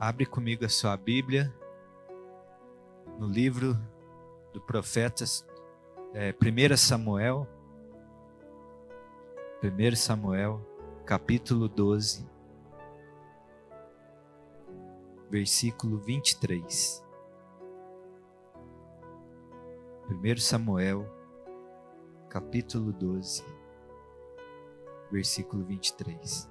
Abre comigo a sua Bíblia no livro do profeta 1 Samuel, capítulo 12, versículo 23. 1 Samuel, capítulo 12, versículo 23.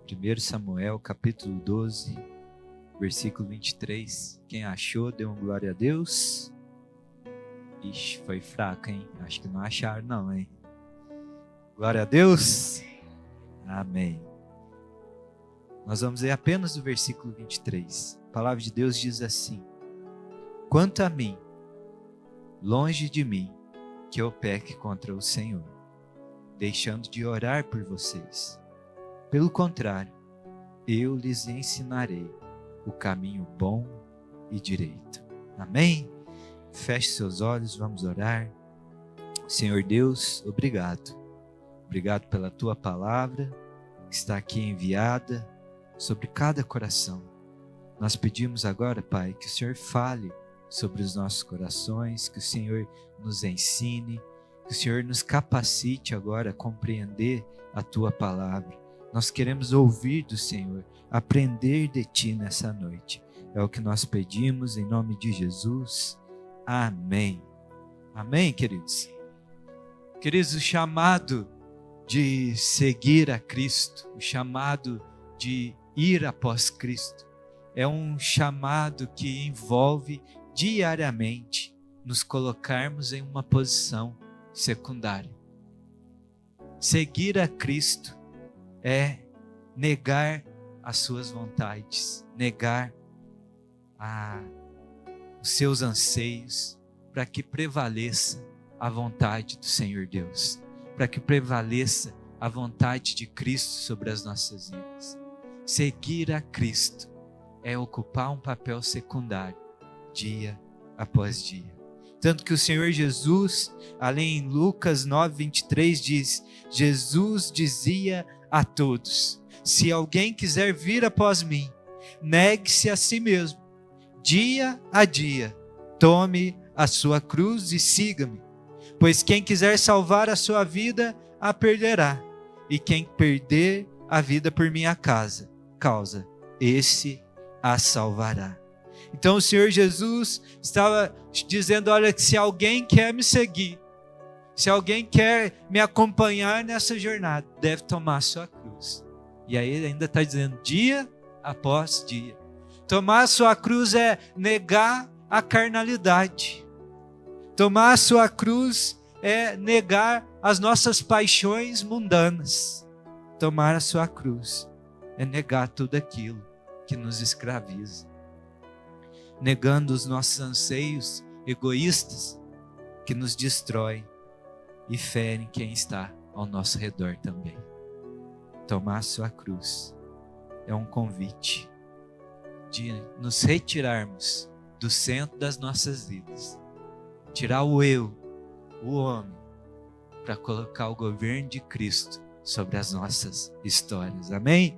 Primeiro Samuel, capítulo 12, versículo 23. Quem achou, dê uma glória a Deus. Ixi, foi fraca, hein? Acho que não acharam não, hein? Glória a Deus. Amém. Nós vamos ler apenas o versículo 23. A palavra de Deus diz assim: quanto a mim, longe de mim que eu peque contra o Senhor, deixando de orar por vocês. Pelo contrário, eu lhes ensinarei o caminho bom e direito. Amém? Feche seus olhos, vamos orar. Senhor Deus, obrigado. Obrigado pela tua palavra que está aqui enviada sobre cada coração. Nós pedimos agora, Pai, que o Senhor fale sobre os nossos corações, que o Senhor nos ensine, que o Senhor nos capacite agora a compreender a tua palavra. Nós queremos ouvir do Senhor, aprender de Ti nessa noite. É o que nós pedimos em nome de Jesus. Amém. Amém, queridos? Queridos, o chamado de seguir a Cristo, o chamado de ir após Cristo, é um chamado que envolve diariamente nos colocarmos em uma posição secundária. Seguir a Cristo é negar as suas vontades, negar os seus anseios, para que prevaleça a vontade do Senhor Deus, para que prevaleça a vontade de Cristo sobre as nossas vidas. Seguir a Cristo é ocupar um papel secundário, dia após dia. Tanto que o Senhor Jesus, além em Lucas 9, 23, diz: Jesus dizia a todos: se alguém quiser vir após mim, negue-se a si mesmo, dia a dia, tome a sua cruz e siga-me. Pois quem quiser salvar a sua vida, a perderá. E quem perder a vida por minha causa, esse a salvará. Então o Senhor Jesus estava dizendo: olha, que se alguém quer me seguir, se alguém quer me acompanhar nessa jornada, deve tomar a sua cruz. E aí ele ainda está dizendo, dia após dia. Tomar a sua cruz é negar a carnalidade. Tomar a sua cruz é negar as nossas paixões mundanas. Tomar a sua cruz é negar tudo aquilo que nos escraviza. Negando os nossos anseios egoístas que nos destroem e ferem quem está ao nosso redor também. Tomar a sua cruz é um convite de nos retirarmos do centro das nossas vidas, tirar o eu, o homem, para colocar o governo de Cristo sobre as nossas histórias. Amém?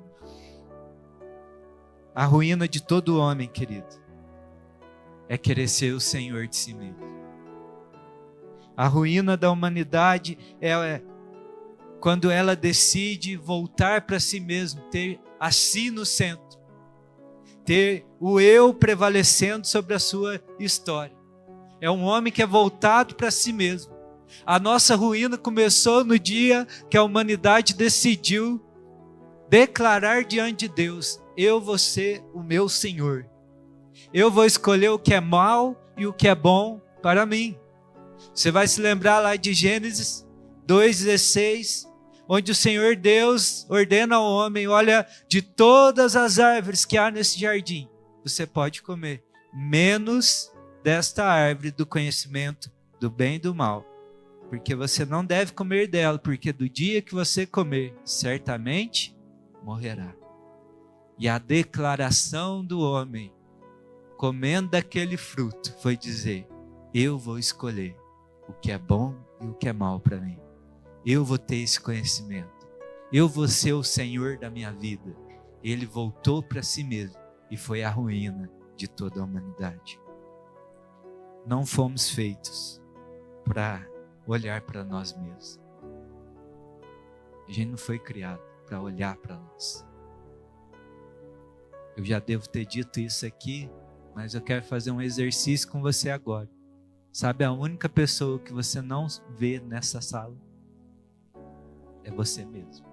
A ruína de todo homem, querido, é querer ser o Senhor de si mesmo. A ruína da humanidade é quando ela decide voltar para si mesmo, ter a si no centro, ter o eu prevalecendo sobre a sua história. É um homem que é voltado para si mesmo. A nossa ruína começou no dia que a humanidade decidiu declarar diante de Deus: eu vou ser o meu Senhor. Eu vou escolher o que é mal e o que é bom para mim. Você vai se lembrar lá de Gênesis 2,16, onde o Senhor Deus ordena ao homem: olha, de todas as árvores que há nesse jardim, você pode comer, menos desta árvore do conhecimento do bem e do mal, porque você não deve comer dela, porque do dia que você comer, certamente morrerá. E a declaração do homem, comendo daquele fruto, foi dizer: eu vou escolher o que é bom e o que é mal para mim. Eu vou ter esse conhecimento. Eu vou ser o Senhor da minha vida. Ele voltou para si mesmo e foi a ruína de toda a humanidade. Não fomos feitos para olhar para nós mesmos. A gente não foi criado para olhar para nós. Eu já devo ter dito isso aqui, mas eu quero fazer um exercício com você agora. Sabe, a única pessoa que você não vê nessa sala é você mesmo.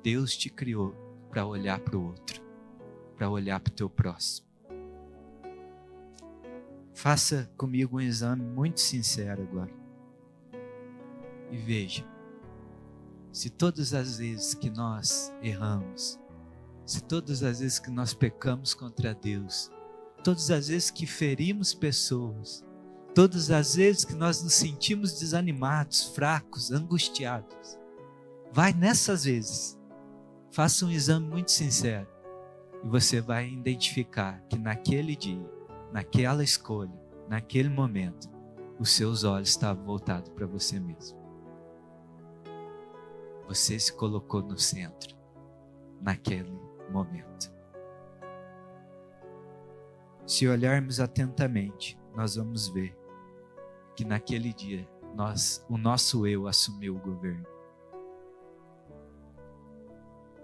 Deus te criou para olhar para o outro, para olhar para o teu próximo. Faça comigo um exame muito sincero agora. E veja, se todas as vezes que nós erramos, se todas as vezes que nós pecamos contra Deus, todas as vezes que ferimos pessoas, todas as vezes que nós nos sentimos desanimados, fracos, angustiados, vai nessas vezes, faça um exame muito sincero e você vai identificar que naquele dia, naquela escolha, naquele momento, os seus olhos estavam voltados para você mesmo. Você se colocou no centro, naquele momento. Se olharmos atentamente, nós vamos ver que naquele dia, o nosso eu assumiu o governo.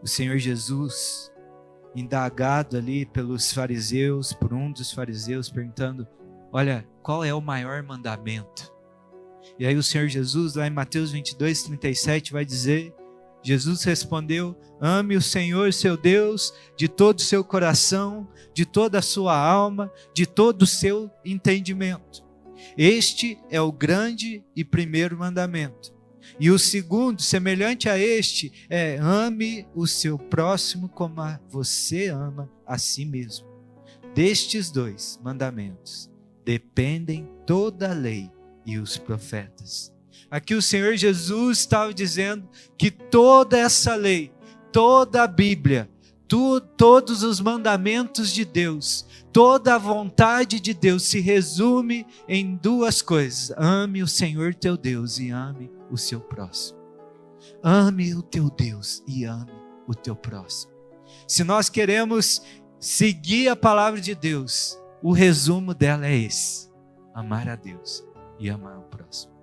O Senhor Jesus, indagado ali pelos fariseus, por um dos fariseus, perguntando: olha, qual é o maior mandamento? E aí o Senhor Jesus, lá em Mateus 22, 37, vai dizer, Jesus respondeu: ame o Senhor seu Deus de todo o seu coração, de toda a sua alma, de todo o seu entendimento. Este é o grande e primeiro mandamento. E o segundo, semelhante a este, é: ame o seu próximo como você ama a si mesmo. Destes dois mandamentos dependem toda a lei e os profetas. Aqui o Senhor Jesus estava dizendo que toda essa lei, toda a Bíblia, todos os mandamentos de Deus, toda a vontade de Deus se resume em duas coisas: ame o Senhor teu Deus e ame o seu próximo. Ame o teu Deus e ame o teu próximo. Se nós queremos seguir a palavra de Deus, o resumo dela é esse: amar a Deus e amar o próximo.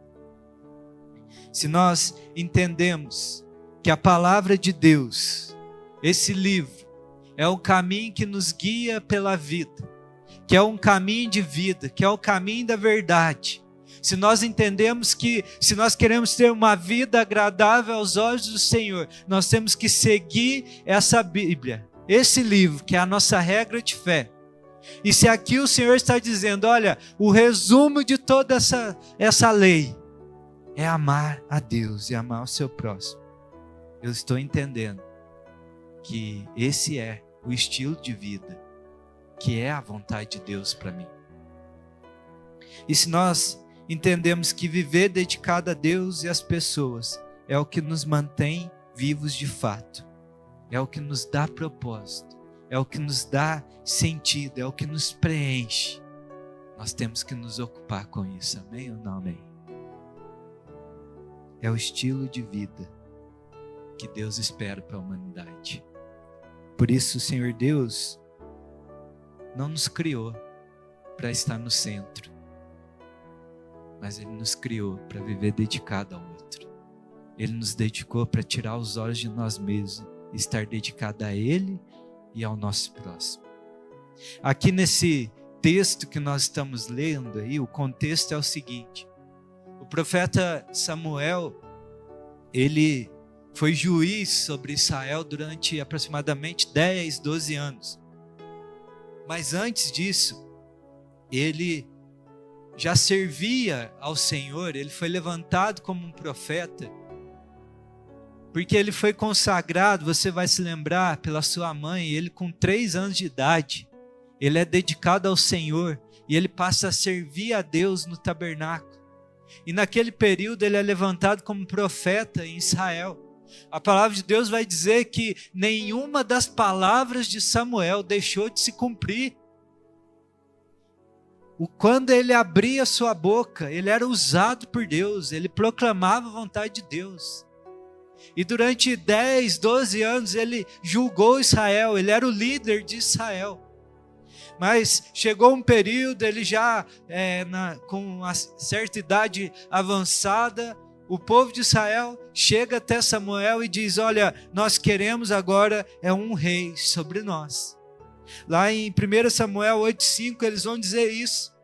Se nós entendemos que a palavra de Deus, esse livro, é o caminho que nos guia pela vida, que é um caminho de vida, que é o caminho da verdade, se nós entendemos que se nós queremos ter uma vida agradável aos olhos do Senhor, nós temos que seguir essa Bíblia, esse livro, que é a nossa regra de fé. E se aqui o Senhor está dizendo: olha, o resumo de toda essa lei é amar a Deus e amar o seu próximo, eu estou entendendo que esse é o estilo de vida, que é a vontade de Deus para mim. E se nós entendemos que viver dedicado a Deus e às pessoas é o que nos mantém vivos de fato, é o que nos dá propósito, é o que nos dá sentido, é o que nos preenche, nós temos que nos ocupar com isso, amém ou não amém? É o estilo de vida que Deus espera para a humanidade. Por isso o Senhor Deus não nos criou para estar no centro, mas Ele nos criou para viver dedicado ao outro. Ele nos dedicou para tirar os olhos de nós mesmos e estar dedicado a Ele e ao nosso próximo. Aqui nesse texto que nós estamos lendo aí, o contexto é o seguinte: o profeta Samuel, ele foi juiz sobre Israel durante aproximadamente 10, 12 anos. Mas antes disso, ele já servia ao Senhor, ele foi levantado como um profeta, porque ele foi consagrado, você vai se lembrar, pela sua mãe. Ele com 3 anos de idade, ele é dedicado ao Senhor, e ele passa a servir a Deus no tabernáculo. E naquele período ele é levantado como profeta em Israel. A palavra de Deus vai dizer que nenhuma das palavras de Samuel deixou de se cumprir. Quando ele abria sua boca, ele era usado por Deus, ele proclamava a vontade de Deus. E durante 10, 12 anos ele julgou Israel, ele era o líder de Israel. Mas chegou um período, ele já com uma certa idade avançada, o povo de Israel chega até Samuel e diz: olha, nós queremos agora um rei sobre nós. Lá em 1 Samuel 8,5 eles vão dizer isso.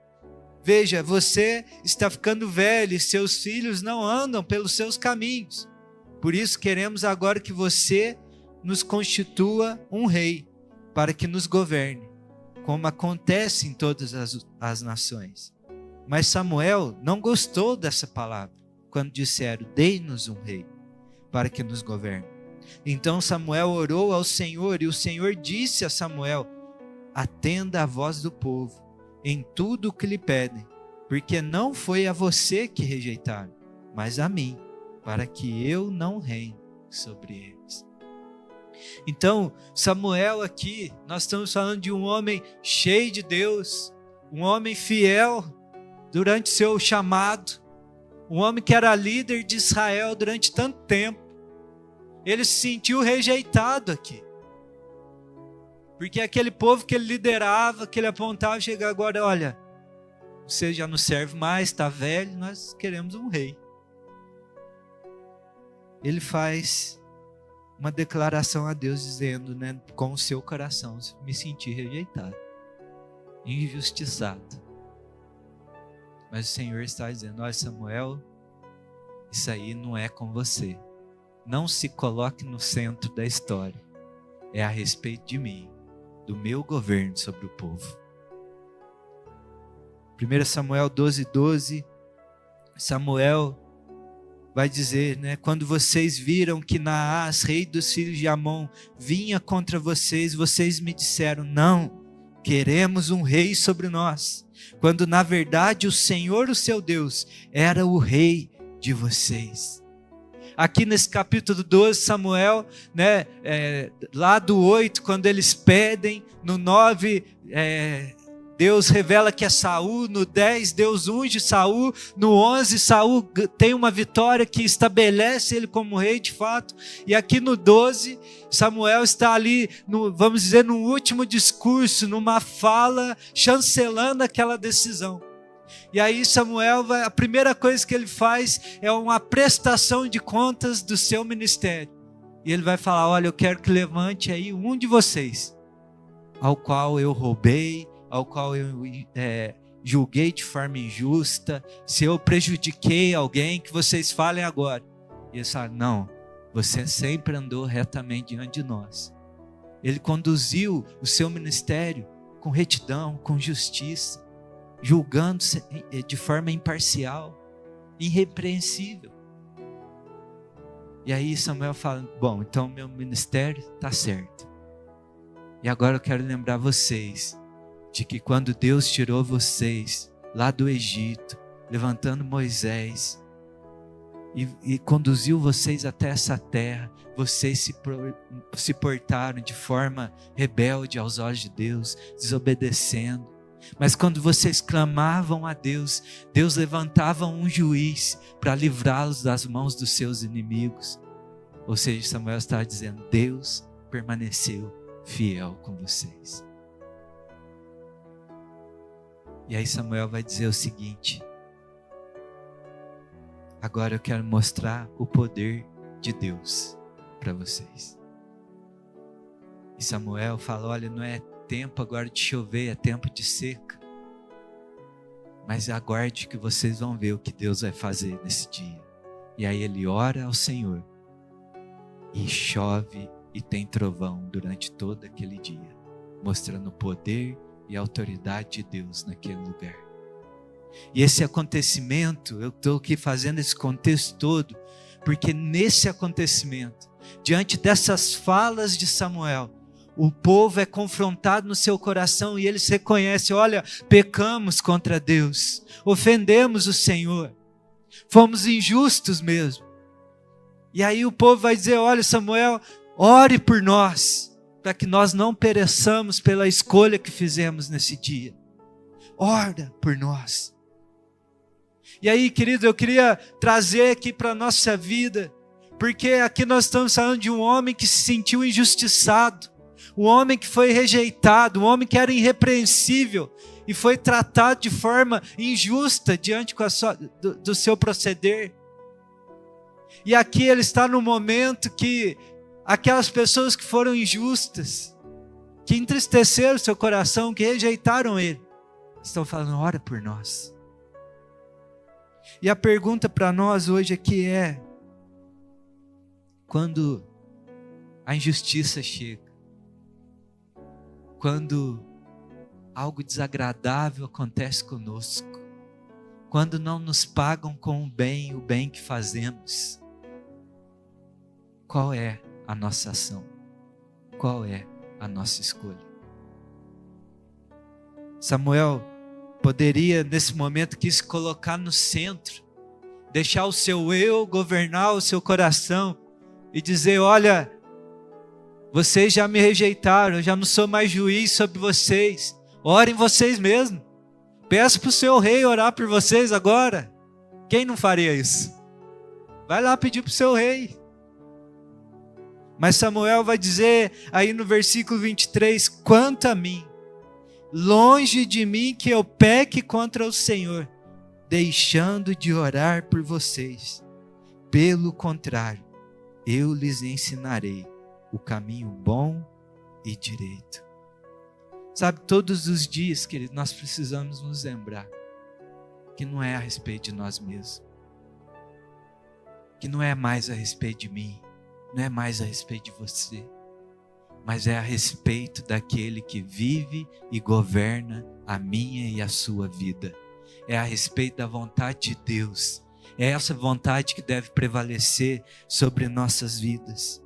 Veja, você está ficando velho e seus filhos não andam pelos seus caminhos. Por isso queremos agora que você nos constitua um rei, para que nos governe, como acontece em todas as nações. Mas Samuel não gostou dessa palavra, quando disseram: dê-nos um rei, para que nos governe. Então Samuel orou ao Senhor, e o Senhor disse a Samuel: atenda à voz do povo, em tudo o que lhe pedem, porque não foi a você que rejeitaram, mas a mim, para que eu não reine sobre eles. Então, Samuel aqui, nós estamos falando de um homem cheio de Deus, um homem fiel durante seu chamado, um homem que era líder de Israel durante tanto tempo. Ele se sentiu rejeitado aqui, porque aquele povo que ele liderava, que ele apontava, chega agora: olha, você já não serve mais, está velho, nós queremos um rei. Ele faz uma declaração a Deus dizendo, né, com o seu coração: me senti rejeitado, injustiçado. Mas o Senhor está dizendo: olha, Samuel, isso aí não é com você. Não se coloque no centro da história. É a respeito de mim, do meu governo sobre o povo. 1 Samuel 12:12, Samuel vai dizer, né, quando vocês viram que Naás, rei dos filhos de Amon, vinha contra vocês, vocês me disseram: não, queremos um rei sobre nós, quando na verdade o Senhor, o seu Deus, era o rei de vocês. Aqui nesse capítulo 12, Samuel, né, lá do 8, quando eles pedem, no 9, Deus revela que é Saul, no 10 Deus unge Saul, no 11 Saul tem uma vitória que estabelece ele como rei de fato, e aqui no 12 Samuel está ali, vamos dizer, no último discurso, numa fala, chancelando aquela decisão. E aí Samuel, a primeira coisa que ele faz é uma prestação de contas do seu ministério, e ele vai falar: olha, eu quero que levante aí um de vocês, ao qual eu roubei, ao qual eu julguei de forma injusta, se eu prejudiquei alguém, que vocês falem agora. E eles falam: não, você sempre andou retamente diante de nós. Ele conduziu o seu ministério com retidão, com justiça, julgando de forma imparcial, irrepreensível. E aí Samuel fala: bom, então meu ministério está certo. E agora eu quero lembrar vocês de que quando Deus tirou vocês lá do Egito, levantando Moisés, e conduziu vocês até essa terra, vocês se portaram de forma rebelde aos olhos de Deus, desobedecendo. Mas quando vocês clamavam a Deus, Deus levantava um juiz para livrá-los das mãos dos seus inimigos. Ou seja, Samuel está dizendo: Deus permaneceu fiel com vocês. E aí Samuel vai dizer o seguinte: agora eu quero mostrar o poder de Deus para vocês. E Samuel fala: olha, não é tempo agora de chover, é tempo de seca. Mas aguarde que vocês vão ver o que Deus vai fazer nesse dia. E aí ele ora ao Senhor, e chove e tem trovão durante todo aquele dia, mostrando o poder e a autoridade de Deus naquele lugar. E esse acontecimento, eu estou aqui fazendo esse contexto todo, porque nesse acontecimento, diante dessas falas de Samuel, o povo é confrontado no seu coração e eles reconhecem: olha, pecamos contra Deus, ofendemos o Senhor, fomos injustos mesmo. E aí o povo vai dizer: olha, Samuel, ore por nós, para que nós não pereçamos pela escolha que fizemos nesse dia. Ora por nós. E aí, querido, eu queria trazer aqui para a nossa vida, porque aqui nós estamos falando de um homem que se sentiu injustiçado, um homem que foi rejeitado, um homem que era irrepreensível e foi tratado de forma injusta diante do seu proceder. E aqui ele está no momento que aquelas pessoas que foram injustas, que entristeceram seu coração, que rejeitaram ele, estão falando: ora por nós. E a pergunta para nós hoje aqui é: quando a injustiça chega, quando algo desagradável acontece conosco, quando não nos pagam com o bem que fazemos, qual é a nossa ação? Qual é a nossa escolha? Samuel poderia, nesse momento, quis se colocar no centro, deixar o seu eu governar o seu coração e dizer: olha, vocês já me rejeitaram, eu já não sou mais juiz sobre vocês, orem vocês mesmos, peço para o seu rei orar por vocês agora. Quem não faria isso? Vai lá pedir para o seu rei. Mas Samuel vai dizer aí no versículo 23, quanto a mim, longe de mim que eu peque contra o Senhor, deixando de orar por vocês. Pelo contrário, eu lhes ensinarei o caminho bom e direito. Sabe, todos os dias, querido, nós precisamos nos lembrar que não é a respeito de nós mesmos, que não é mais a respeito de mim, não é mais a respeito de você, mas é a respeito daquele que vive e governa a minha e a sua vida. É a respeito da vontade de Deus. É essa vontade que deve prevalecer sobre nossas vidas.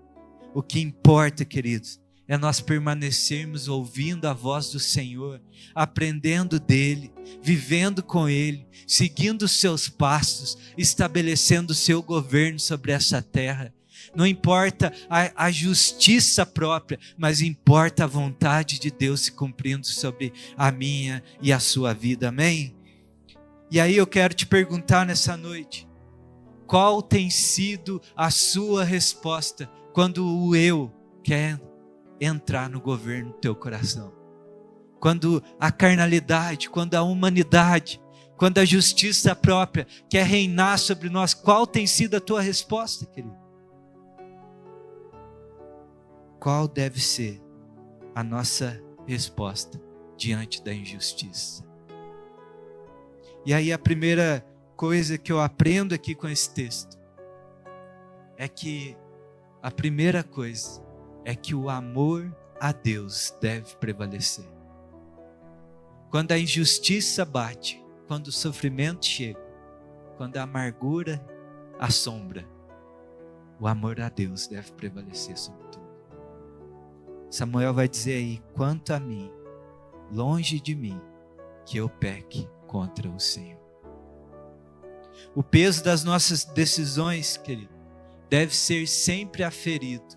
O que importa, queridos, é nós permanecermos ouvindo a voz do Senhor, aprendendo dEle, vivendo com Ele, seguindo os seus passos, estabelecendo o seu governo sobre essa terra. Não importa a justiça própria, mas importa a vontade de Deus se cumprindo sobre a minha e a sua vida, amém? E aí eu quero te perguntar nessa noite, qual tem sido a sua resposta quando o eu quer entrar no governo do teu coração? Quando a carnalidade, quando a humanidade, quando a justiça própria quer reinar sobre nós, qual tem sido a tua resposta, querido? Qual deve ser a nossa resposta diante da injustiça? E aí a primeira coisa que eu aprendo aqui com esse texto é que a primeira coisa é que o amor a Deus deve prevalecer. Quando a injustiça bate, quando o sofrimento chega, quando a amargura assombra, o amor a Deus deve prevalecer sobre tudo. Samuel vai dizer aí, quanto a mim, longe de mim, que eu peque contra o Senhor. O peso das nossas decisões, querido, deve ser sempre aferido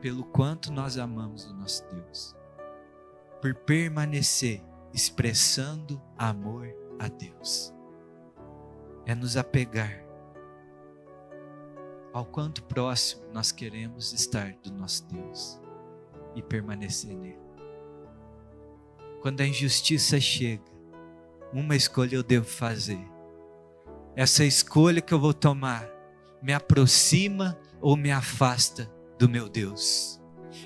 pelo quanto nós amamos o nosso Deus, por permanecer expressando amor a Deus. É nos apegar ao quanto próximo nós queremos estar do nosso Deus e permanecer nele. Quando a injustiça chega, uma escolha eu devo fazer. Essa escolha que eu vou tomar me aproxima ou me afasta do meu Deus?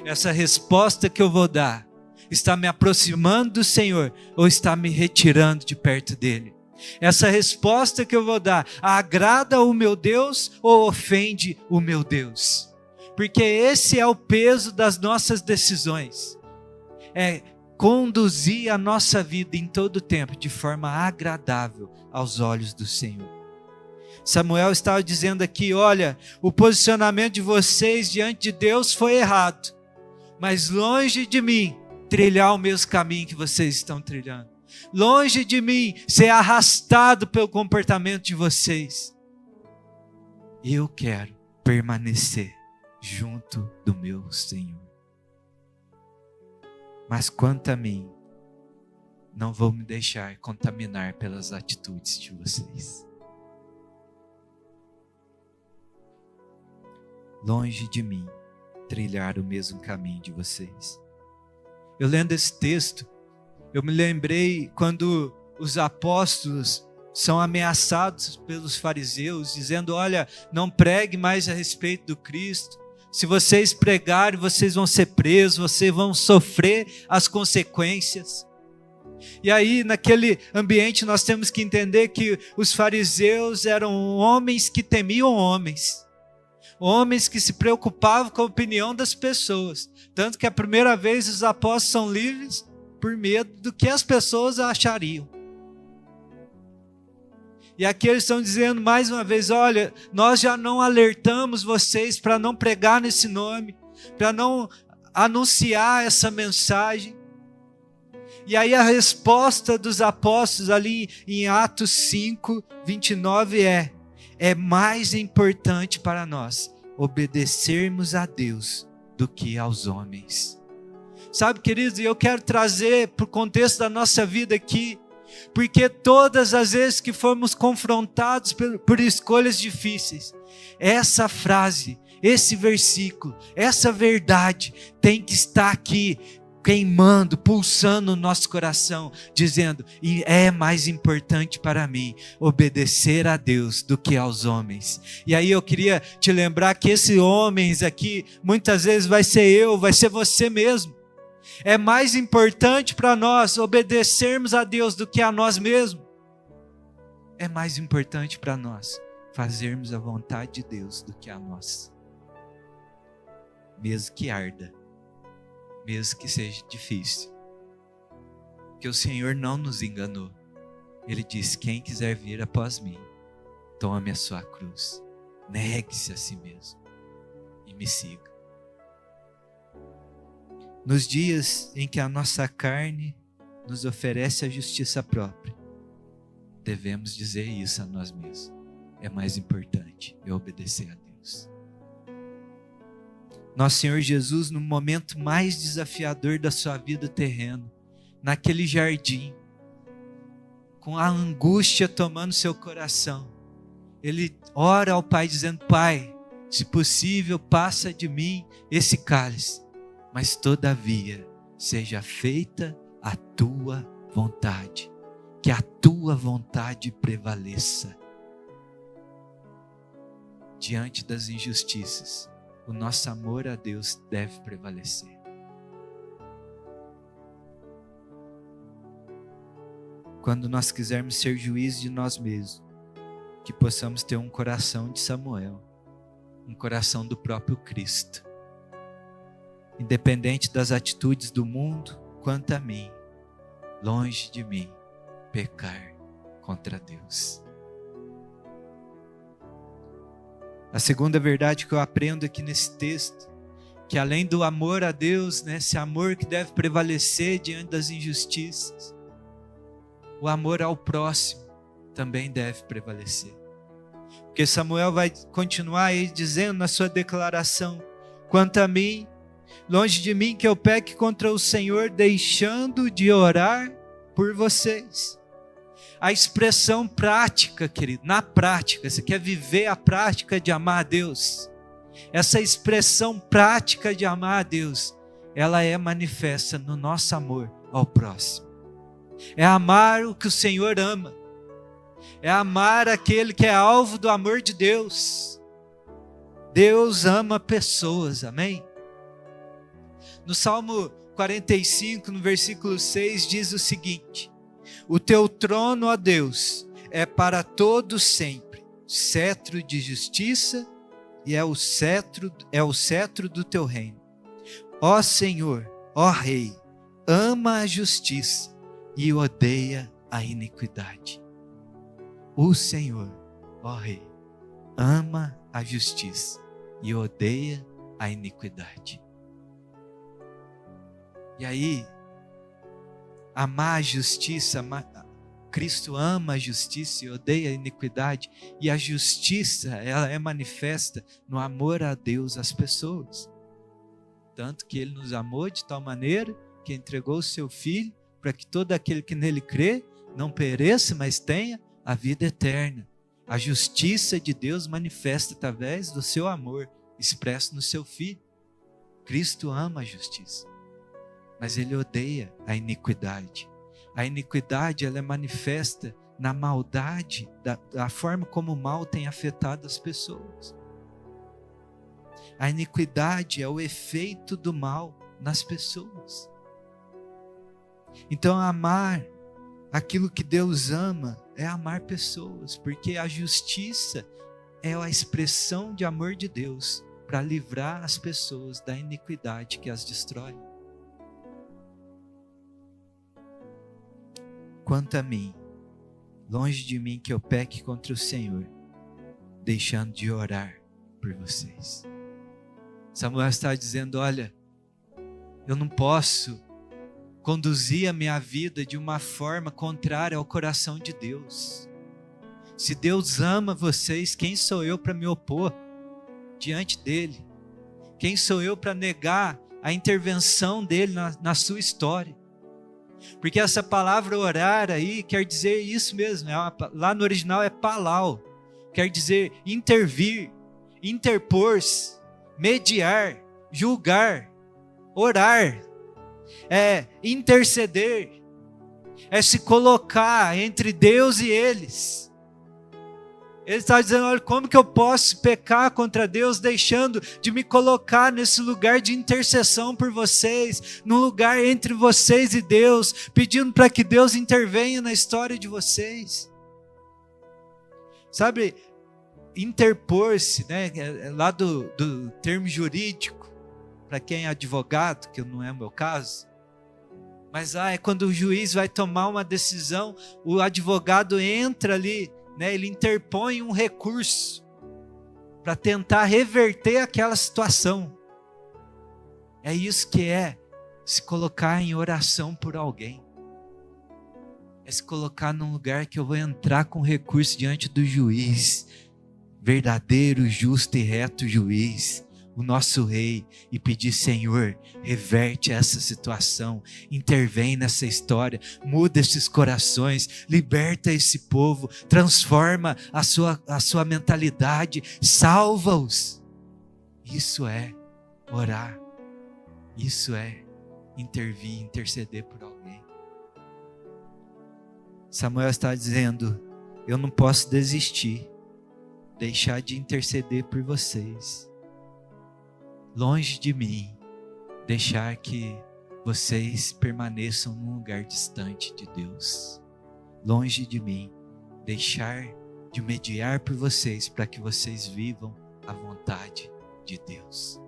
Essa resposta que eu vou dar está me aproximando do Senhor ou está me retirando de perto dele? Essa resposta que eu vou dar agrada o meu Deus ou ofende o meu Deus? Porque esse é o peso das nossas decisões. É conduzir a nossa vida em todo o tempo de forma agradável aos olhos do Senhor. Samuel estava dizendo aqui, olha, o posicionamento de vocês diante de Deus foi errado, mas longe de mim trilhar o mesmo caminho que vocês estão trilhando. Longe de mim ser arrastado pelo comportamento de vocês. Eu quero permanecer junto do meu Senhor. Mas quanto a mim, não vou me deixar contaminar pelas atitudes de vocês. Longe de mim trilhar o mesmo caminho de vocês. Eu lendo esse texto, eu me lembrei quando os apóstolos são ameaçados pelos fariseus, dizendo: olha, não pregue mais a respeito do Cristo. Se vocês pregarem, vocês vão ser presos, vocês vão sofrer as consequências. E aí, naquele ambiente, nós temos que entender que os fariseus eram homens que temiam homens. Homens que se preocupavam com a opinião das pessoas. Tanto que a primeira vez os apóstolos são livres por medo do que as pessoas achariam. E aqui eles estão dizendo mais uma vez: olha, nós já não alertamos vocês para não pregar nesse nome, para não anunciar essa mensagem. E aí a resposta dos apóstolos ali em Atos 5, 29 é mais importante para nós obedecermos a Deus do que aos homens. Sabe, queridos, eu quero trazer para o contexto da nossa vida aqui, porque todas as vezes que fomos confrontados por escolhas difíceis, essa frase, esse versículo, essa verdade tem que estar aqui queimando, pulsando no nosso coração, dizendo: e é mais importante para mim obedecer a Deus do que aos homens. E aí eu queria te lembrar que esses homens aqui, muitas vezes vai ser eu, vai ser você mesmo. É mais importante para nós obedecermos a Deus do que a nós mesmos. É mais importante para nós fazermos a vontade de Deus do que a nossa. Mesmo que arda, mesmo que seja difícil. Porque o Senhor não nos enganou. Ele disse: quem quiser vir após mim, tome a sua cruz, negue-se a si mesmo e me siga. Nos dias em que a nossa carne nos oferece a justiça própria, devemos dizer isso a nós mesmos: é mais importante eu obedecer a Deus. Nosso Senhor Jesus, no momento mais desafiador da sua vida terrena, naquele jardim, com a angústia tomando seu coração, Ele ora ao Pai dizendo: Pai, se possível, passa de mim esse cálice, mas todavia seja feita a tua vontade, que a tua vontade prevaleça. Diante das injustiças, o nosso amor a Deus deve prevalecer. Quando nós quisermos ser juízes de nós mesmos, que possamos ter um coração de Samuel, um coração do próprio Cristo. Independente das atitudes do mundo, quanto a mim, longe de mim pecar contra Deus. A segunda verdade que eu aprendo aqui nesse texto, que além do amor a Deus, né, esse amor que deve prevalecer diante das injustiças, o amor ao próximo também deve prevalecer. Porque Samuel vai continuar aí dizendo na sua declaração: quanto a mim, longe de mim que eu peque contra o Senhor, deixando de orar por vocês. A expressão prática, querido, na prática, você quer viver a prática de amar a Deus? Essa expressão prática de amar a Deus, ela é manifesta no nosso amor ao próximo. É amar o que o Senhor ama. É amar aquele que é alvo do amor de Deus. Deus ama pessoas, amém? No Salmo 45, no versículo 6, diz o seguinte: o teu trono, ó Deus, é para todo sempre, cetro de justiça, e é o cetro do teu reino. Ó Senhor, ó Rei, ama a justiça e odeia a iniquidade. O Senhor, ó Rei, ama a justiça e odeia a iniquidade. E aí, amar a justiça, Cristo ama a justiça e odeia a iniquidade, e a justiça, ela é manifesta no amor a Deus às pessoas. Tanto que Ele nos amou de tal maneira que entregou o seu Filho para que todo aquele que nele crê não pereça, mas tenha a vida eterna. A justiça de Deus manifesta através do seu amor, expresso no seu Filho. Cristo ama a justiça, mas Ele odeia a iniquidade. A iniquidade, ela é manifesta na maldade, da forma como o mal tem afetado as pessoas. A iniquidade é o efeito do mal nas pessoas. Então, amar aquilo que Deus ama é amar pessoas, porque a justiça é a expressão de amor de Deus para livrar as pessoas da iniquidade que as destrói. Quanto a mim, longe de mim que eu peque contra o Senhor, deixando de orar por vocês. Samuel está dizendo, olha, eu não posso conduzir a minha vida de uma forma contrária ao coração de Deus. Se Deus ama vocês, quem sou eu para me opor diante dele? Quem sou eu para negar a intervenção dele na sua história? Porque essa palavra orar aí quer dizer isso mesmo, lá no original é palau, quer dizer intervir, interpor-se, mediar, julgar, orar, é interceder, é se colocar entre Deus e eles. Ele está dizendo, olha, como que eu posso pecar contra Deus deixando de me colocar nesse lugar de intercessão por vocês, num lugar entre vocês e Deus, pedindo para que Deus intervenha na história de vocês. Sabe, interpor-se, né, lá do termo jurídico, para quem é advogado, que não é o meu caso, mas é quando o juiz vai tomar uma decisão, o advogado entra ali, né, ele interpõe um recurso para tentar reverter aquela situação. É isso que é se colocar em oração por alguém. É se colocar num lugar que eu vou entrar com recurso diante do juiz, verdadeiro, justo e reto juiz, o nosso rei, e pedir, Senhor, reverte essa situação, intervém nessa história, muda esses corações, liberta esse povo, transforma a sua mentalidade, salva-os. Isso é orar, isso é intervir, interceder por alguém. Samuel está dizendo, eu não posso desistir, deixar de interceder por vocês. Longe de mim, deixar que vocês permaneçam num lugar distante de Deus. Longe de mim, deixar de mediar por vocês para que vocês vivam a vontade de Deus.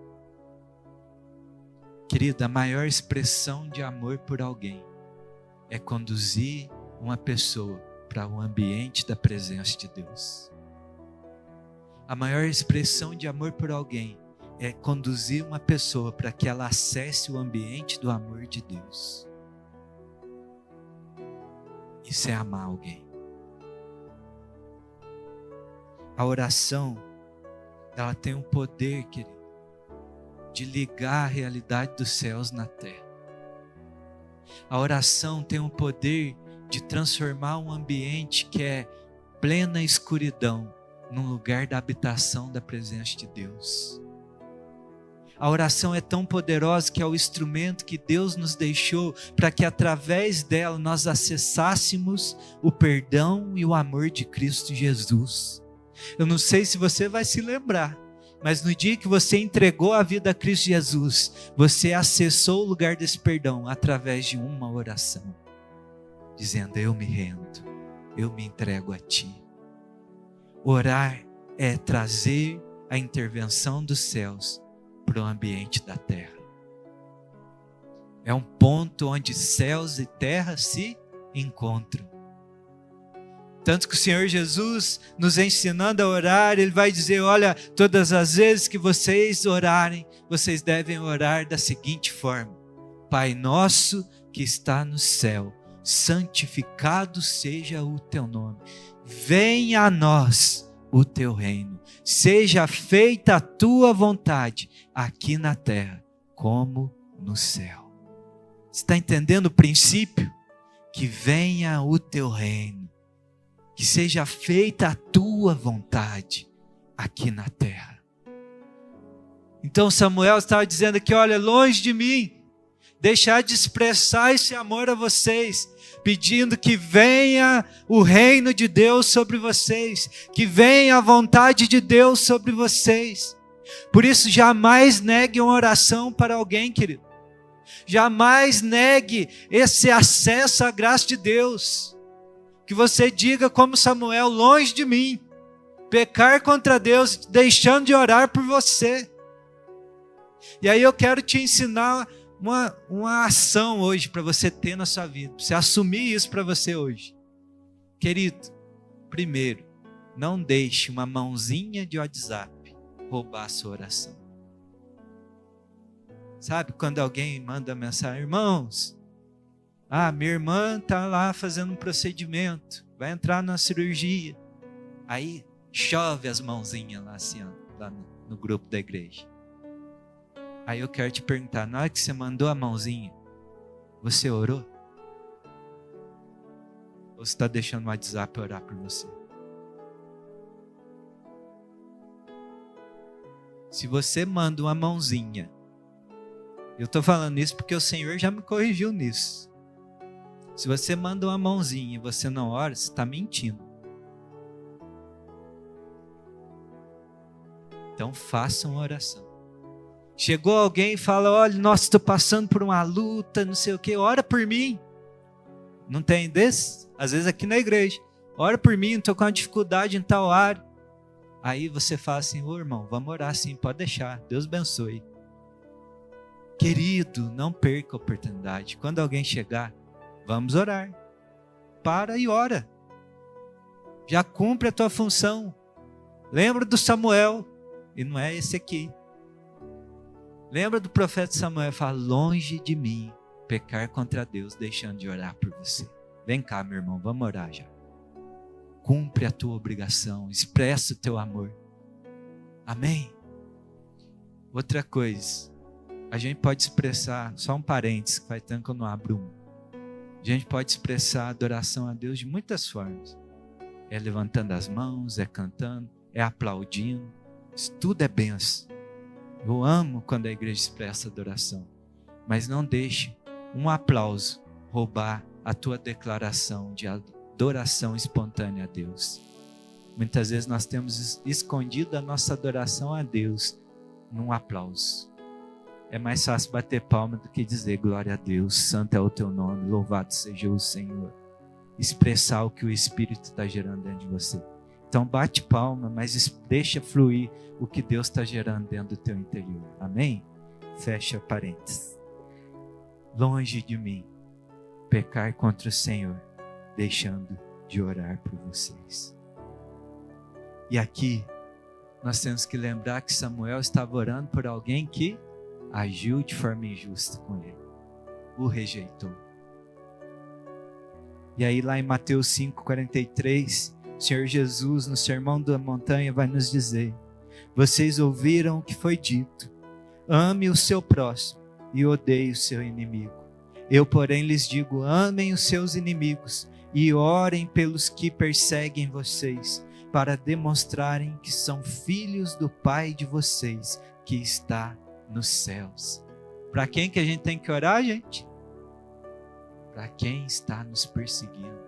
Querida, a maior expressão de amor por alguém é conduzir uma pessoa para o ambiente da presença de Deus. A maior expressão de amor por alguém é conduzir uma pessoa para que ela acesse o ambiente do amor de Deus. Isso é amar alguém. A oração, ela tem um poder, querido, de ligar a realidade dos céus na terra. A oração tem um poder de transformar um ambiente que é plena escuridão num lugar da habitação da presença de Deus. A oração é tão poderosa que é o instrumento que Deus nos deixou para que através dela nós acessássemos o perdão e o amor de Cristo Jesus. Eu não sei se você vai se lembrar, mas no dia que você entregou a vida a Cristo Jesus, você acessou o lugar desse perdão através de uma oração, dizendo, eu me rendo, eu me entrego a Ti. Orar é trazer a intervenção dos céus para o ambiente da terra. É um ponto onde céus e terra se encontram. Tanto que o Senhor Jesus, nos ensinando a orar, Ele vai dizer, olha, todas as vezes que vocês orarem, vocês devem orar da seguinte forma, Pai nosso que está no céu, santificado seja o teu nome. Venha a nós o teu reino. Seja feita a tua vontade, aqui na terra, como no céu. Você está entendendo o princípio? Que venha o teu reino. Que seja feita a tua vontade, aqui na terra. Então Samuel estava dizendo aqui, olha, longe de mim, deixar de expressar esse amor a vocês, pedindo que venha o reino de Deus sobre vocês, que venha a vontade de Deus sobre vocês. Por isso, jamais negue uma oração para alguém, querido. Jamais negue esse acesso à graça de Deus. Que você diga como Samuel, longe de mim, pecar contra Deus, deixando de orar por você. E aí eu quero te ensinar uma ação hoje para você ter na sua vida, para você assumir isso para você hoje. Querido, primeiro, não deixe uma mãozinha de WhatsApp roubar a sua oração. Sabe quando alguém manda mensagem, irmãos, minha irmã está lá fazendo um procedimento, vai entrar na cirurgia. Aí chove as mãozinhas lá assim, lá no grupo da igreja. Aí eu quero te perguntar, na hora que você mandou a mãozinha, você orou? Ou você está deixando o WhatsApp orar por você? Se você manda uma mãozinha, eu estou falando isso porque o Senhor já me corrigiu nisso. Se você manda uma mãozinha e você não ora, você está mentindo. Então faça uma oração. Chegou alguém e fala, olha, nossa, estou passando por uma luta, não sei o que, ora por mim. Não tem desse? Às vezes aqui na igreja, ora por mim, estou com uma dificuldade em tal área. Aí você fala assim, ô irmão, vamos orar sim, pode deixar, Deus abençoe. Querido, não perca a oportunidade. Quando alguém chegar, vamos orar. Para e ora. Já cumpre a tua função. Lembra do Samuel, e não é esse aqui. Lembra do profeta Samuel, fala, longe de mim, pecar contra Deus, deixando de orar por você. Vem cá, meu irmão, vamos orar já. Cumpre a tua obrigação, expressa o teu amor. Amém? Outra coisa, a gente pode expressar, só um parênteses, que faz tanto que eu não abro um. A gente pode expressar adoração a Deus de muitas formas. É levantando as mãos, é cantando, é aplaudindo. Isso tudo é bênção. Eu amo quando a igreja expressa adoração. Mas não deixe um aplauso roubar a tua declaração de adoração espontânea a Deus. Muitas vezes nós temos escondido a nossa adoração a Deus num aplauso. É mais fácil bater palma do que dizer glória a Deus, santo é o teu nome, louvado seja o Senhor. Expressar o que o Espírito está gerando dentro de você. Então bate palma, mas deixa fluir o que Deus está gerando dentro do teu interior. Amém? Fecha parênteses. Longe de mim, pecar contra o Senhor, deixando de orar por vocês. E aqui, nós temos que lembrar que Samuel estava orando por alguém que agiu de forma injusta com ele. O rejeitou. E aí lá em Mateus 5,43, o Senhor Jesus, no Sermão da Montanha, vai nos dizer, vocês ouviram o que foi dito, ame o seu próximo e odeie o seu inimigo. Eu, porém, lhes digo, amem os seus inimigos e orem pelos que perseguem vocês, para demonstrarem que são filhos do Pai de vocês, que está nos céus. Para quem que a gente tem que orar, gente? Para quem está nos perseguindo,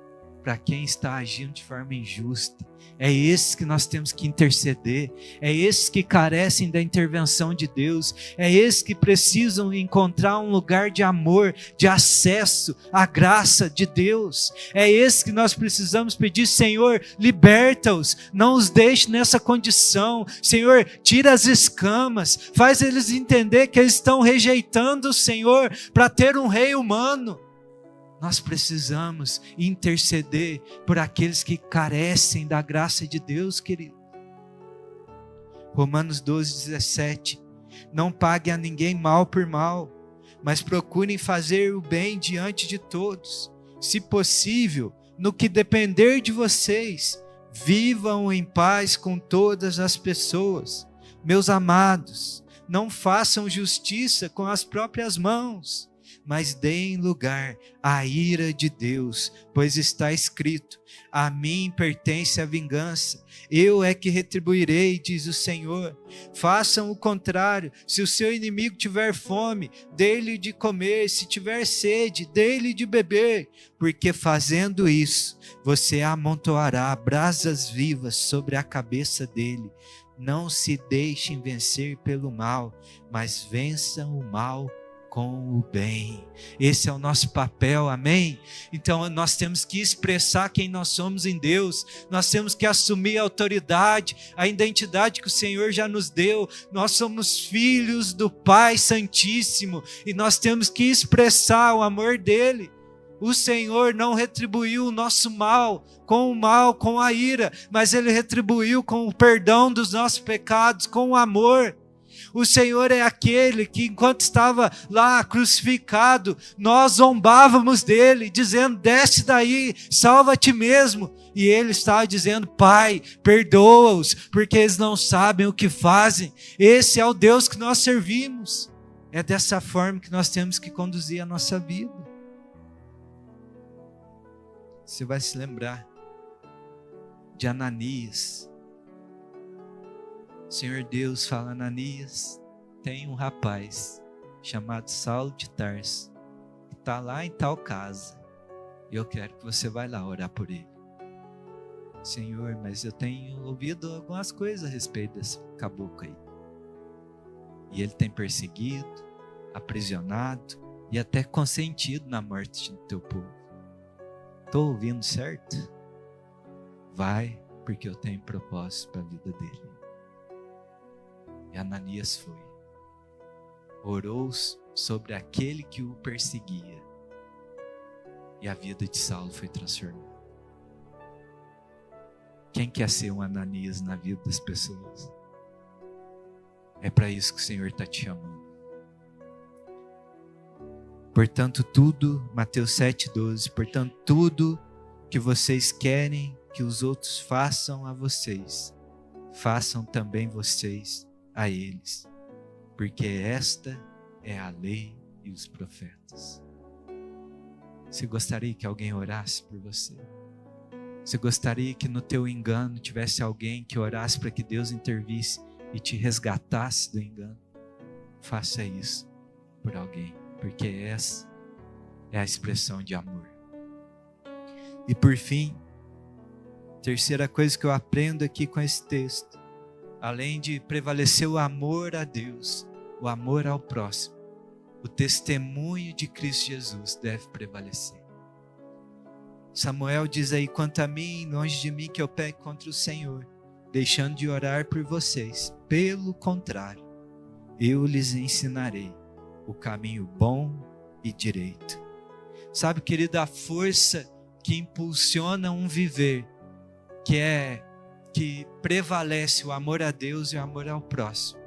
para quem está agindo de forma injusta. É esses que nós temos que interceder, é esses que carecem da intervenção de Deus, é esses que precisam encontrar um lugar de amor, de acesso à graça de Deus. É esses que nós precisamos pedir, Senhor, liberta-os, não os deixe nessa condição. Senhor, tira as escamas, faz eles entender que eles estão rejeitando o Senhor para ter um rei humano. Nós precisamos interceder por aqueles que carecem da graça de Deus, querido. Romanos 12:17. Não paguem a ninguém mal por mal, mas procurem fazer o bem diante de todos. se possível, no que depender de vocês, vivam em paz com todas as pessoas. Meus amados, não façam justiça com as próprias mãos, mas deem lugar à ira de Deus, pois está escrito: a mim pertence a vingança, eu é que retribuirei, diz o Senhor. Façam o contrário. Se o seu inimigo tiver fome, dê-lhe de comer; se tiver sede, dê-lhe de beber, porque fazendo isso, você amontoará brasas vivas sobre a cabeça dele. Não se deixem vencer pelo mal, mas vençam o mal com o bem. Esse é o nosso papel, amém? Então nós temos que expressar quem nós somos em Deus, nós temos que assumir a autoridade, a identidade que o Senhor já nos deu. Nós somos filhos do Pai Santíssimo e nós temos que expressar o amor dele. O Senhor não retribuiu o nosso mal, com a ira, mas ele retribuiu com o perdão dos nossos pecados, com o amor. O Senhor é aquele que, enquanto estava lá crucificado, nós zombávamos dele, dizendo: desce daí, salva a ti mesmo. E ele estava dizendo: Pai, perdoa-os, porque eles não sabem o que fazem. Esse é o Deus que nós servimos. É dessa forma que nós temos que conduzir a nossa vida. Você vai se lembrar de Ananias. O Senhor Deus fala: Ananias, tem um rapaz chamado Saulo de Tarso, que está lá em tal casa, e eu quero que você vá lá orar por ele. Senhor, mas eu tenho ouvido algumas coisas a respeito desse caboclo aí, e ele tem perseguido, aprisionado e até consentido na morte do teu povo. Estou ouvindo certo? Vai, porque eu tenho propósito para a vida dele. E Ananias foi, orou sobre aquele que o perseguia, e a vida de Saulo foi transformada. Quem quer ser um Ananias na vida das pessoas? É para isso que o Senhor está te chamando. Portanto, tudo, Mateus 7,12, portanto, tudo que vocês querem que os outros façam a vocês, façam também vocês a eles, porque esta é a lei e os profetas. Você gostaria que alguém orasse por você? Você gostaria que no teu engano tivesse alguém que orasse para que Deus intervisse e te resgatasse do engano? Faça isso por alguém, porque essa é a expressão de amor. E por fim, terceira coisa que eu aprendo aqui com esse texto: além de prevalecer o amor a Deus, o amor ao próximo, o testemunho de Cristo Jesus deve prevalecer. Samuel diz aí: quanto a mim, longe de mim que eu peque contra o Senhor, deixando de orar por vocês. Pelo contrário, eu lhes ensinarei o caminho bom e direito. Sabe, querido, a força que impulsiona um viver, que prevalece o amor a Deus e o amor ao próximo,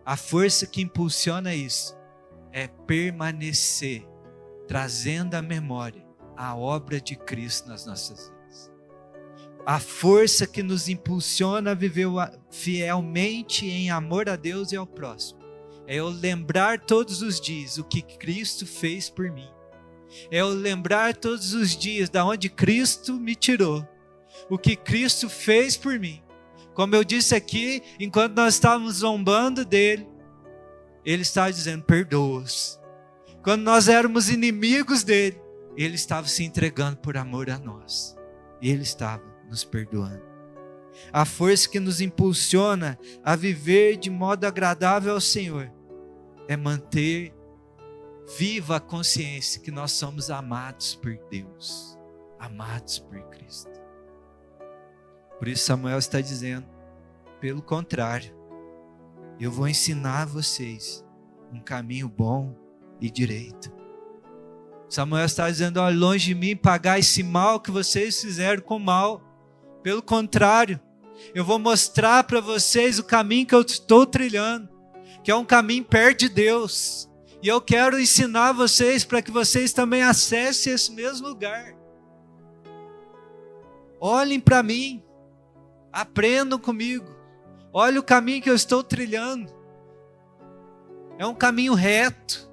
a força que impulsiona isso é permanecer trazendo à memória a obra de Cristo nas nossas vidas. A força que nos impulsiona a viver fielmente em amor a Deus e ao próximo é eu lembrar todos os dias o que Cristo fez por mim. É eu lembrar todos os dias de onde Cristo me tirou, o que Cristo fez por mim. Como eu disse aqui, enquanto nós estávamos zombando dele, ele estava dizendo: perdoa-os. Quando nós éramos inimigos dele, ele estava se entregando por amor a nós. Ele estava nos perdoando. A força que nos impulsiona a viver de modo agradável ao Senhor é manter viva a consciência que nós somos amados por Deus, amados por Cristo. Por isso Samuel está dizendo: pelo contrário, eu vou ensinar a vocês um caminho bom e direito. Samuel está dizendo: olha, longe de mim pagar esse mal que vocês fizeram com mal. Pelo contrário, eu vou mostrar para vocês o caminho que eu estou trilhando, que é um caminho perto de Deus. E eu quero ensinar vocês para que vocês também acessem esse mesmo lugar. Olhem para mim, aprendam comigo, olha o caminho que eu estou trilhando. É um caminho reto,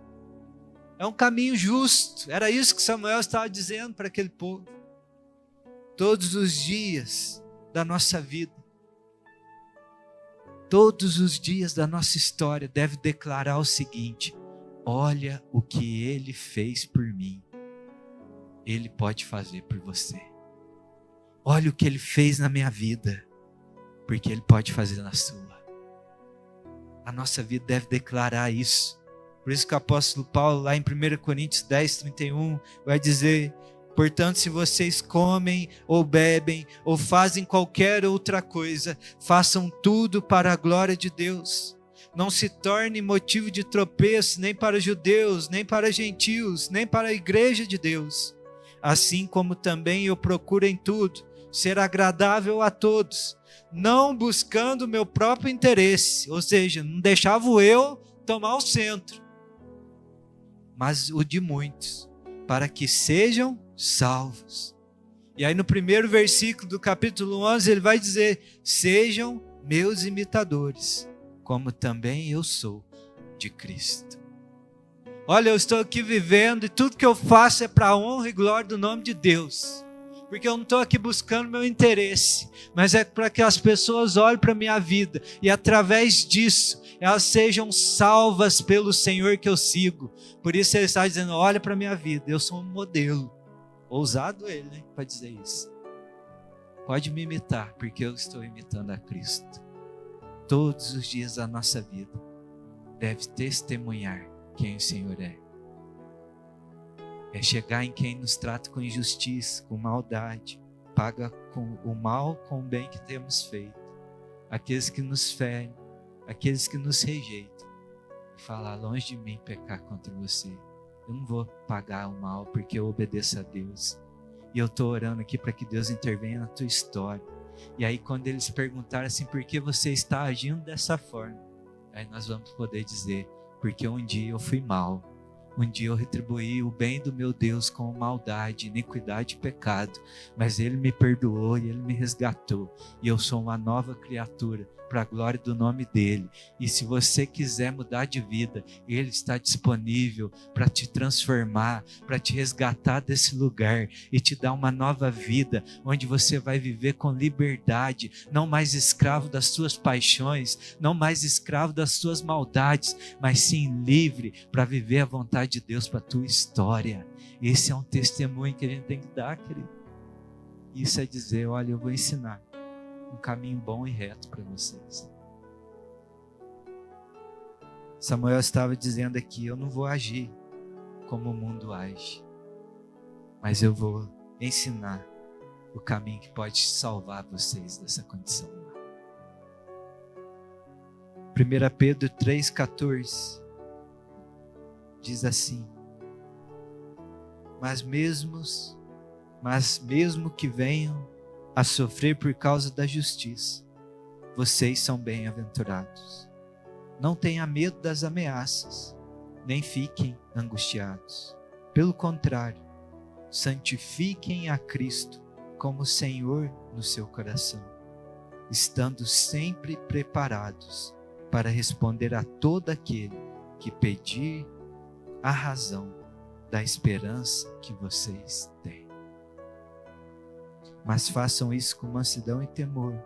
é um caminho justo. Era isso que Samuel estava dizendo para aquele povo. Todos os dias da nossa vida, todos os dias da nossa história deve declarar o seguinte: olha o que Ele fez por mim, Ele pode fazer por você. Olha o que Ele fez na minha vida, porque Ele pode fazer na sua. A nossa vida deve declarar isso. Por isso que o apóstolo Paulo, lá em 1 Coríntios 10, 31, vai dizer: portanto, se vocês comem ou bebem ou fazem qualquer outra coisa, façam tudo para a glória de Deus. Não se torne motivo de tropeço nem para judeus, nem para gentios, nem para a igreja de Deus. Assim como também eu procuro em tudo ser agradável a todos, não buscando o meu próprio interesse, ou seja, não deixava o eu tomar o centro, mas o de muitos, para que sejam salvos. E aí no primeiro versículo do capítulo 11 ele vai dizer: sejam meus imitadores, como também eu sou de Cristo. Olha, eu estou aqui vivendo e tudo que eu faço é para a honra e glória do nome de Deus, porque eu não estou aqui buscando meu interesse, mas é para que as pessoas olhem para a minha vida e através disso elas sejam salvas pelo Senhor que eu sigo. Por isso ele está dizendo: olha para a minha vida, eu sou um modelo. Ousado ele, né, para dizer isso. Pode me imitar, porque eu estou imitando a Cristo. Todos os dias da nossa vida deve testemunhar quem o Senhor é. É chegar em quem nos trata com injustiça, com maldade, paga com o mal com o bem que temos feito, aqueles que nos ferem, aqueles que nos rejeitam, e falar: longe de mim pecar contra você. Eu não vou pagar o mal porque eu obedeço a Deus. E eu estou orando aqui para que Deus intervenha na tua história. E aí quando eles perguntarem assim: por que você está agindo dessa forma? Aí nós vamos poder dizer: porque um dia eu fui mal. Um dia eu retribuí o bem do meu Deus com maldade, iniquidade e pecado. Mas Ele me perdoou e Ele me resgatou. E eu sou uma nova criatura para a glória do nome dEle. E se você quiser mudar de vida, Ele está disponível para te transformar, para te resgatar desse lugar e te dar uma nova vida, onde você vai viver com liberdade, não mais escravo das suas paixões, não mais escravo das suas maldades, mas sim livre para viver a vontade de Deus para a tua história. Esse é um testemunho que a gente tem que dar, querido. Isso é dizer: olha, eu vou ensinar um caminho bom e reto para vocês. Samuel estava dizendo aqui: eu não vou agir como o mundo age, mas eu vou ensinar o caminho que pode salvar vocês dessa condição. 1 Pedro 3,14 diz assim: mas mesmo que venham a sofrer por causa da justiça, vocês são bem-aventurados. Não tenha medo das ameaças, nem fiquem angustiados. Pelo contrário, santifiquem a Cristo como Senhor no seu coração, estando sempre preparados para responder a todo aquele que pedir a razão da esperança que vocês têm. Mas façam isso com mansidão e temor,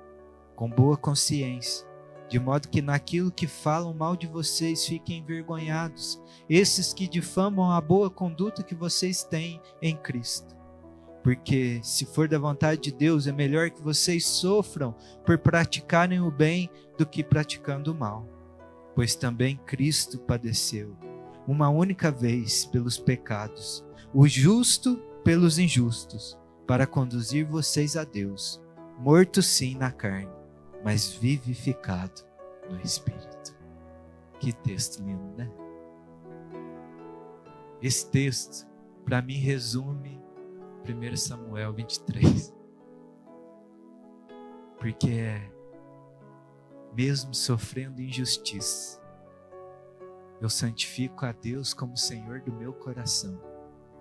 com boa consciência, de modo que naquilo que falam mal de vocês fiquem envergonhados, esses que difamam a boa conduta que vocês têm em Cristo. Porque, se for da vontade de Deus, é melhor que vocês sofram por praticarem o bem do que praticando o mal. Pois também Cristo padeceu uma única vez pelos pecados, o justo pelos injustos, para conduzir vocês a Deus, morto sim na carne, mas vivificado no Espírito. Que texto lindo, né? Esse texto, para mim, resume 1 Samuel 23. Porque mesmo sofrendo injustiça, eu santifico a Deus como Senhor do meu coração.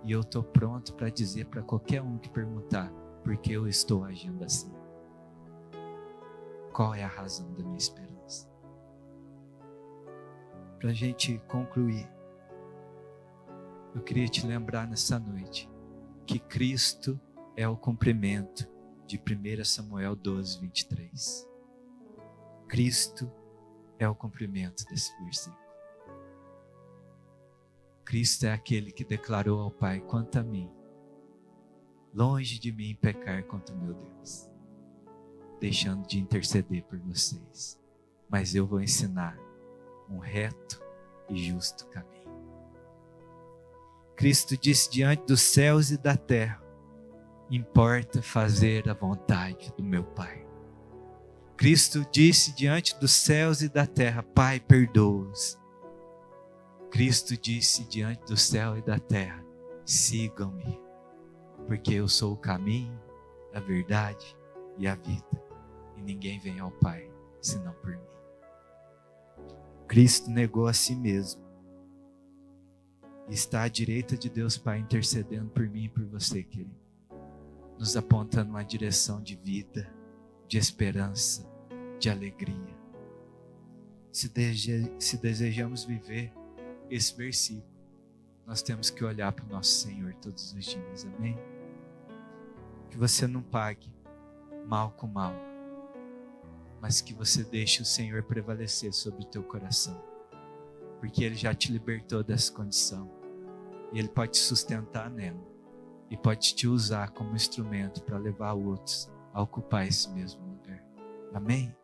E eu estou pronto para dizer para qualquer um que perguntar: porque eu estou agindo assim. Qual é a razão da minha esperança? Para a gente concluir, eu queria te lembrar nessa noite que Cristo é o cumprimento de 1 Samuel 12, 23. Cristo é o cumprimento desse versículo. Cristo é aquele que declarou ao Pai: quanto a mim, longe de mim pecar contra o meu Deus, deixando de interceder por vocês, mas eu vou ensinar um reto e justo caminho. Cristo disse diante dos céus e da terra: importa fazer a vontade do meu Pai. Cristo disse diante dos céus e da terra: Pai, perdoa-os. Cristo disse diante do céu e da terra: sigam-me, porque eu sou o caminho, a verdade e a vida, e ninguém vem ao Pai senão por mim. Cristo negou a si mesmo e está à direita de Deus Pai, intercedendo por mim e por você, querido, nos apontando uma direção de vida, de esperança, de alegria. Se desejamos viver esse versículo, nós temos que olhar para o nosso Senhor todos os dias, amém? Que você não pague mal com mal, mas que você deixe o Senhor prevalecer sobre o teu coração, porque Ele já te libertou dessa condição, e Ele pode te sustentar nela, e pode te usar como instrumento para levar outros a ocupar esse mesmo lugar, amém?